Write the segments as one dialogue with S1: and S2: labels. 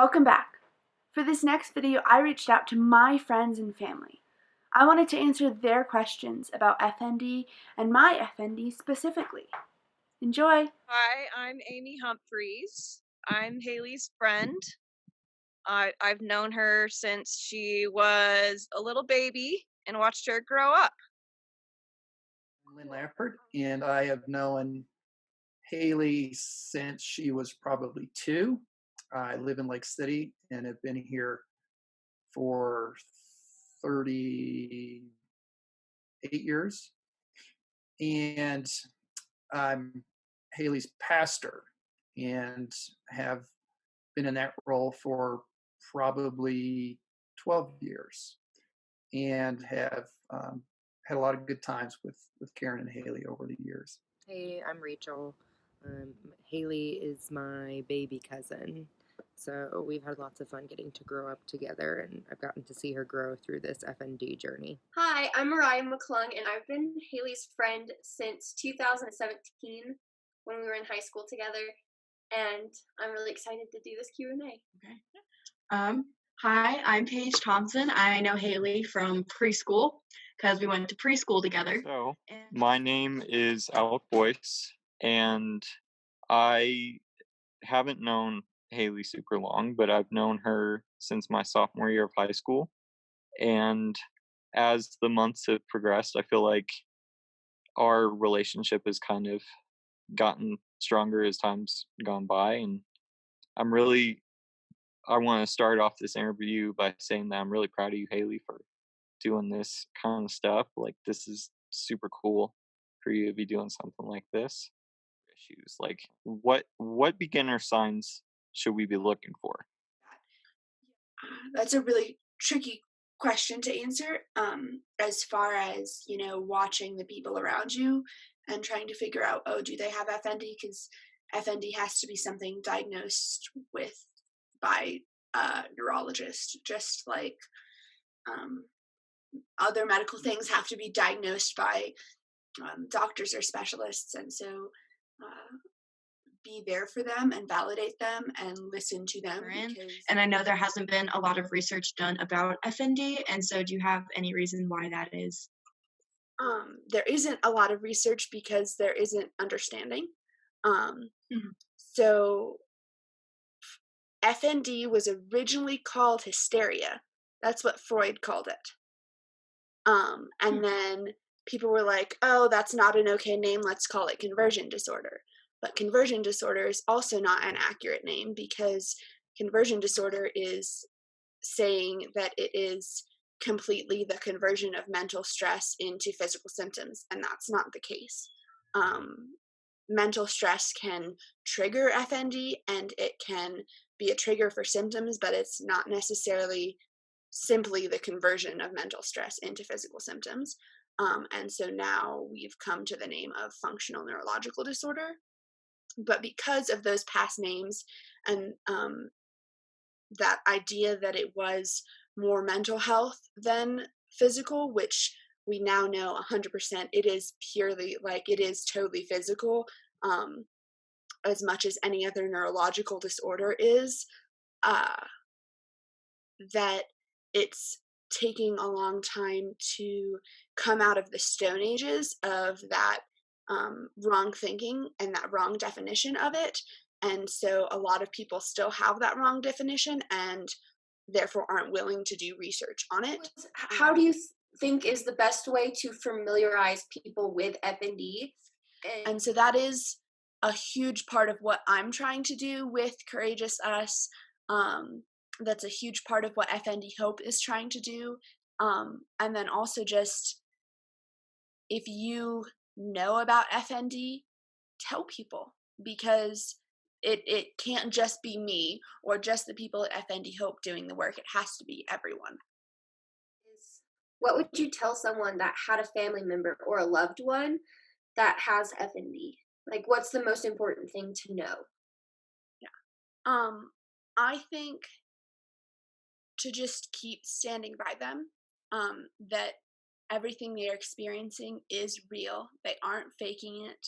S1: Welcome back. For this next video, I reached out to my friends and family. I wanted to answer their questions about FND and my FND specifically. Enjoy!
S2: Hi, I'm Amy Humphreys. I'm Haley's friend. I've known her since she was a little baby and watched her grow up.
S3: Lynn Lampert, and I have known Haley since she was probably 2. I live in Lake City and have been here for 38 years. And I'm Haley's pastor and have been in that role for probably 12 years and have had a lot of good times with Karen and Haley over the years.
S4: Hey, I'm Rachel. Haley is my baby cousin. So we've had lots of fun getting to grow up together, and I've gotten to see her grow through this FND journey.
S5: Hi, I'm Mariah McClung, and I've been Haley's friend since 2017 when we were in high school together, and I'm really excited to do this Q&A.
S6: Okay. Hi, I'm Paige Thompson. I know Haley from preschool because we went to preschool together.
S7: So, my name is Alec Boyce, and I haven't known Haley super long, but I've known her since my sophomore year of high school. And as the months have progressed, I feel like our relationship has kind of gotten stronger as time's gone by. And I want to start off this interview by saying that I'm really proud of you, Haley, for doing this kind of stuff. Like, this is super cool for you to be doing something like this. Issues like what beginner signs should we be looking for?
S1: That's a really tricky question to answer, as far as, watching the people around you and trying to figure out, do they have FND? Because FND has to be something diagnosed with by a neurologist, just like other medical things have to be diagnosed by doctors or specialists. And so be there for them and validate them and listen to them.
S6: And I know there hasn't been a lot of research done about FND, and so do you have any reason why that is?
S1: There isn't a lot of research because there isn't understanding. So FND was originally called hysteria. That's what Freud called it. And then people were like, oh, that's not an okay name. Let's call it conversion disorder. But conversion disorder is also not an accurate name because conversion disorder is saying that it is completely the conversion of mental stress into physical symptoms, and that's not the case. Mental stress can trigger FND, and it can be a trigger for symptoms, but it's not necessarily simply the conversion of mental stress into physical symptoms. And so now we've come to the name of functional neurological disorder. But because of those past names and that idea that it was more mental health than physical, which we now know 100% it is purely, it is totally physical, as much as any other neurological disorder is, that it's taking a long time to come out of the stone ages of that wrong thinking and that wrong definition of it. And so a lot of people still have that wrong definition and therefore aren't willing to do research on it.
S5: How do you think is the best way to familiarize people with FND?
S1: And so that is a huge part of what I'm trying to do with Courageous Us. That's a huge part of what FND Hope is trying to do. And then also just, if you know about FND, tell people, because it can't just be me or just the people at FND Hope doing the work. It has to be everyone.
S5: What would you tell someone that had a family member or a loved one that has FND? Like, what's the most important thing to know?
S1: Yeah. I think to just keep standing by them, that everything they're experiencing is real. They aren't faking it.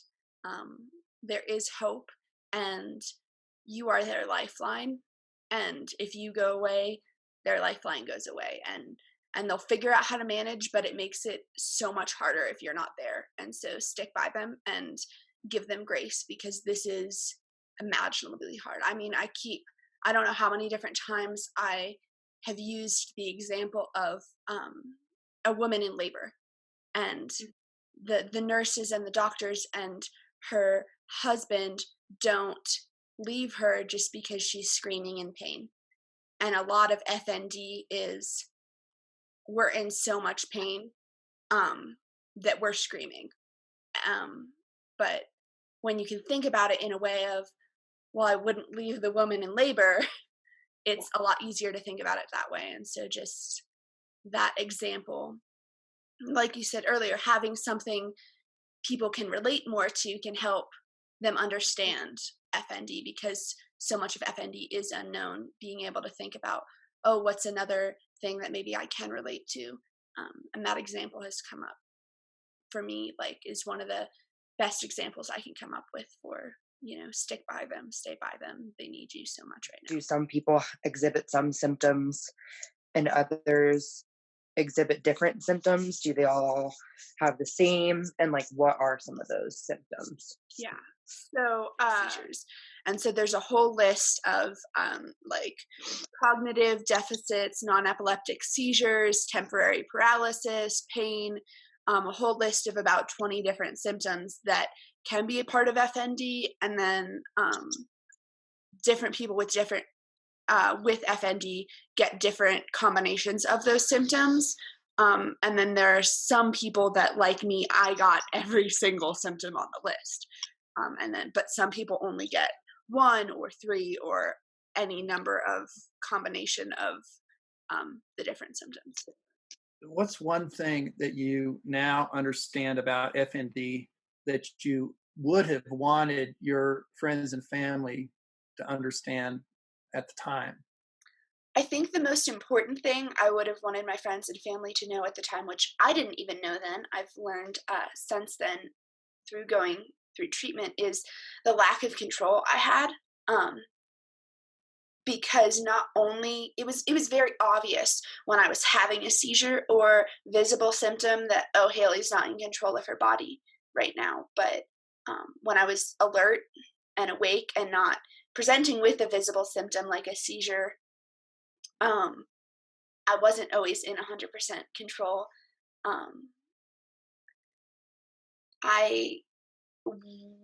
S1: There is hope, and you are their lifeline. and if you go away, their lifeline goes away, and they'll figure out how to manage, but it makes it so much harder if you're not there. And so stick by them and give them grace, because this is imaginably hard. I mean, I don't know how many different times I have used the example of a woman in labor, and the nurses and the doctors and her husband don't leave her just because she's screaming in pain. And a lot of FND is, we're in so much pain that we're screaming. But when you can think about it in a way of, well, I wouldn't leave the woman in labor, it's a lot easier to think about it that way. And so just that example, like you said earlier, having something people can relate more to can help them understand FND, because so much of FND is unknown. Being able to think about, oh, what's another thing that maybe I can relate to? And that example has come up for me, like, is one of the best examples I can come up with for, stick by them, stay by them. They need you so much right now.
S8: Do some people exhibit some symptoms and others exhibit different symptoms? Do they all have the same? And like, what are some of those symptoms?
S1: Yeah. So seizures. And so there's a whole list of like cognitive deficits, non-epileptic seizures, temporary paralysis, pain, a whole list of about 20 different symptoms that can be a part of FND. And then different people with FND get different combinations of those symptoms. And then there are some people that, like me, I got every single symptom on the list. But some people only get 1 or 3 or any number of combination of the different symptoms.
S3: What's one thing that you now understand about FND that you would have wanted your friends and family to understand at the time?
S1: I think the most important thing I would have wanted my friends and family to know at the time, which I didn't even know then, I've learned since then through going through treatment, is the lack of control I had. Because not only it was very obvious when I was having a seizure or visible symptom that, oh, Haley's not in control of her body right now. But when I was alert and awake and not presenting with a visible symptom like a seizure, I wasn't always in 100% control. I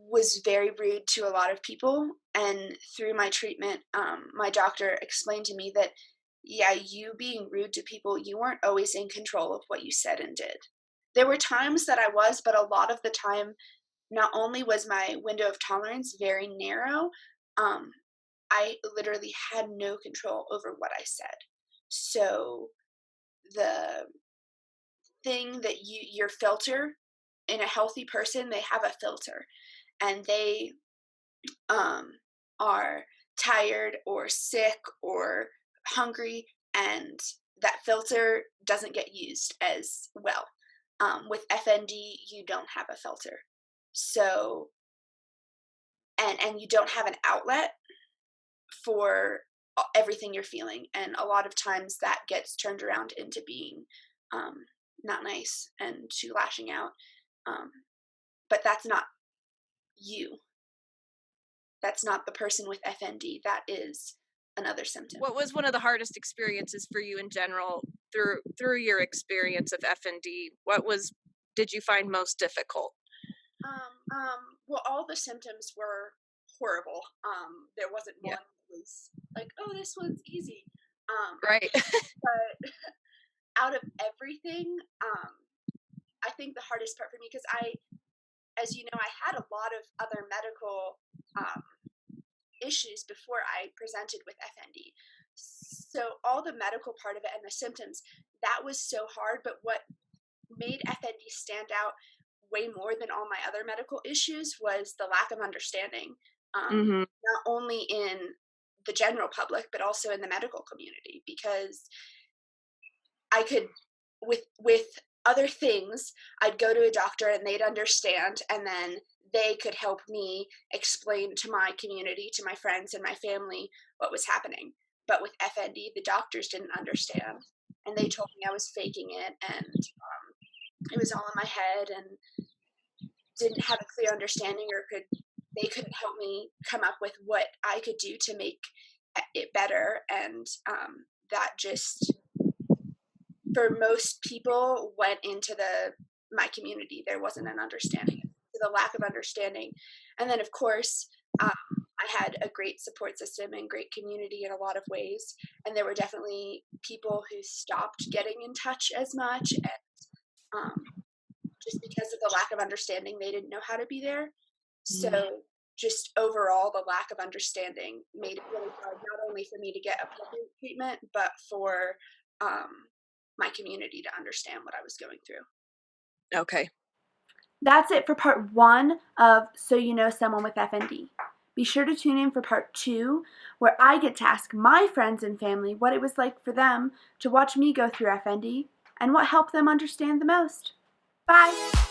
S1: was very rude to a lot of people, and through my treatment, my doctor explained to me that, yeah, you being rude to people, you weren't always in control of what you said and did. There were times that I was, but a lot of the time, not only was my window of tolerance very narrow, I literally had no control over what I said. So the thing that your filter in a healthy person, they have a filter, and they are tired or sick or hungry, and that filter doesn't get used as well. With FND, you don't have a filter. So, and you don't have an outlet for everything you're feeling. And a lot of times that gets turned around into being not nice and to lashing out. But that's not you. That's not the person with FND. That is another symptom.
S2: What was one of the hardest experiences for you in general through your experience of FND? Did you find most difficult?
S1: Well, all the symptoms were horrible. There wasn't one that was like, oh, this one's easy.
S2: Right.
S1: But out of everything, I think the hardest part for me, because as you know, I had a lot of other medical issues before I presented with FND. So all the medical part of it and the symptoms, that was so hard. But what made FND stand out way more than all my other medical issues was the lack of understanding, not only in the general public, but also in the medical community, because I could, with other things, I'd go to a doctor and they'd understand, and then they could help me explain to my community, to my friends and my family, what was happening. but with FND, the doctors didn't understand, and they told me I was faking it, and it was all in my head, and didn't have a clear understanding, or they couldn't help me come up with what I could do to make it better. And that just, for most people, went into my community. There wasn't an understanding, the lack of understanding. And then, of course, I had a great support system and great community in a lot of ways. And there were definitely people who stopped getting in touch as much, and just because of the lack of understanding, they didn't know how to be there. So just overall, the lack of understanding made it really hard, not only for me to get appropriate treatment, but for my community to understand what I was going through.
S2: Okay.
S1: That's it for part 1 of So You Know Someone with FND. Be sure to tune in for part 2, where I get to ask my friends and family what it was like for them to watch me go through FND and what helped them understand the most. Bye!